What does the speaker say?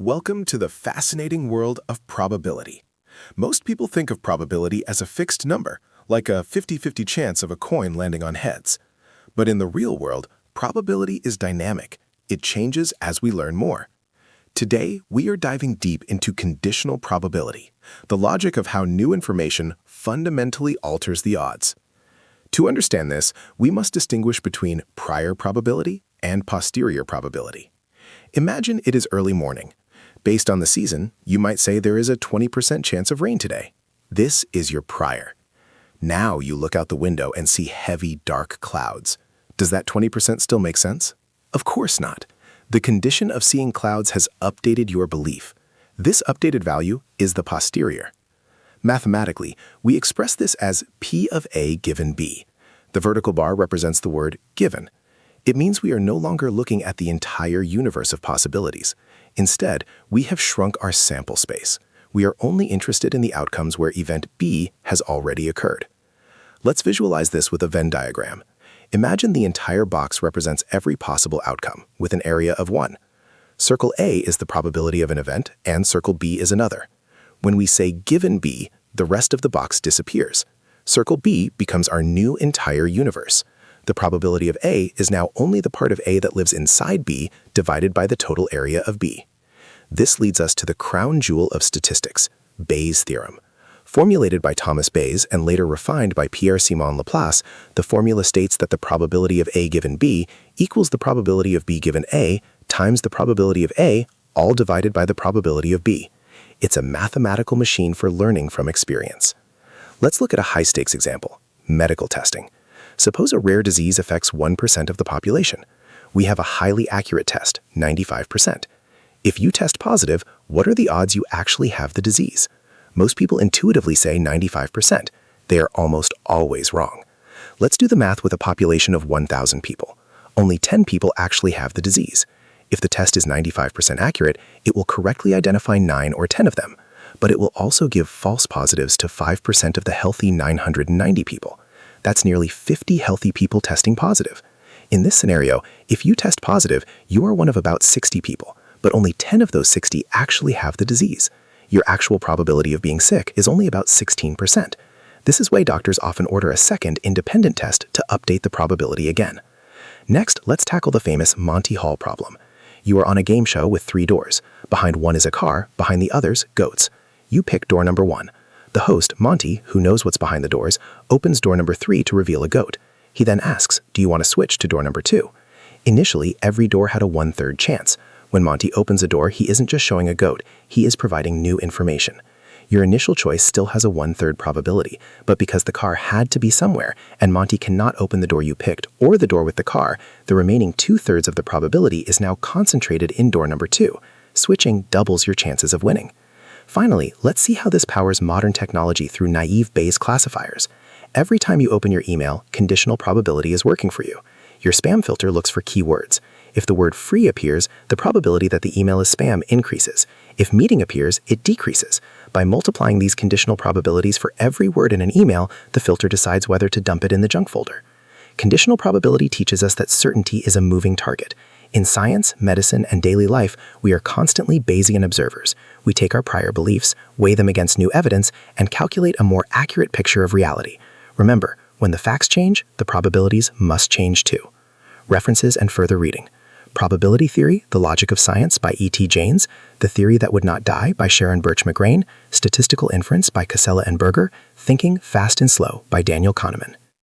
Welcome to the fascinating world of probability. Most people think of probability as a fixed number, like a 50-50 chance of a coin landing on heads. But in the real world, probability is dynamic. It changes as we learn more. Today, we are diving deep into conditional probability, the logic of how new information fundamentally alters the odds. To understand this, we must distinguish between prior probability and posterior probability. Imagine it is early morning. Based on the season, you might say there is a 20% chance of rain today. This is your prior. Now you look out the window and see heavy, dark clouds. Does that 20% still make sense? Of course not. The condition of seeing clouds has updated your belief. This updated value is the posterior. Mathematically, we express this as P of A given B. The vertical bar represents the word given. It means we are no longer looking at the entire universe of possibilities. Instead, we have shrunk our sample space. We are only interested in the outcomes where event B has already occurred. Let's visualize this with a Venn diagram. Imagine the entire box represents every possible outcome, with an area of 1. Circle A is the probability of an event, and circle B is another. When we say given B, the rest of the box disappears. Circle B becomes our new entire universe. The probability of A is now only the part of A that lives inside B divided by the total area of B. This leads us to the crown jewel of statistics, Bayes' theorem. Formulated by Thomas Bayes and later refined by Pierre-Simon Laplace, the formula states that the probability of A given B equals the probability of B given A times the probability of A, all divided by the probability of B. It's a mathematical machine for learning from experience. Let's look at a high-stakes example, medical testing. Suppose a rare disease affects 1% of the population. We have a highly accurate test, 95%. If you test positive, what are the odds you actually have the disease? Most people intuitively say 95%. They are almost always wrong. Let's do the math with a population of 1,000 people. Only 10 people actually have the disease. If the test is 95% accurate, it will correctly identify 9 or 10 of them. But it will also give false positives to 5% of the healthy 990 people. That's nearly 50 healthy people testing positive. In this scenario, if you test positive, you are one of about 60 people, but only 10 of those 60 actually have the disease. Your actual probability of being sick is only about 16%. This is why doctors often order a second independent test to update the probability again. Next, let's tackle the famous Monty Hall Problem. You are on a game show with 3 doors. Behind one is a car, behind the others, goats. You pick door number 1. The host, Monty, who knows what's behind the doors, opens door number 3 to reveal a goat. He then asks, do you want to switch to door number 2? Initially, every door had a 1/3 chance. When Monty opens a door, he isn't just showing a goat, he is providing new information. Your initial choice still has a 1/3 probability, but because the car had to be somewhere, and Monty cannot open the door you picked or the door with the car, the remaining 2/3 of the probability is now concentrated in door number 2. Switching doubles your chances of winning. Finally, let's see how this powers modern technology through naive Bayes classifiers. Every time you open your email, conditional probability is working for you. Your spam filter looks for keywords. If the word free appears, the probability that the email is spam increases. If meeting appears, it decreases. By multiplying these conditional probabilities for every word in an email, the filter decides whether to dump it in the junk folder. Conditional probability teaches us that certainty is a moving target. In science, medicine, and daily life, we are constantly Bayesian observers. We take our prior beliefs, weigh them against new evidence, and calculate a more accurate picture of reality. Remember, when the facts change, the probabilities must change too. References and further reading. Probability Theory, The Logic of Science by E.T. Jaynes, The Theory That Would Not Die by Sharon Birch-McGrain, Statistical Inference by Casella and Berger, Thinking Fast and Slow by Daniel Kahneman.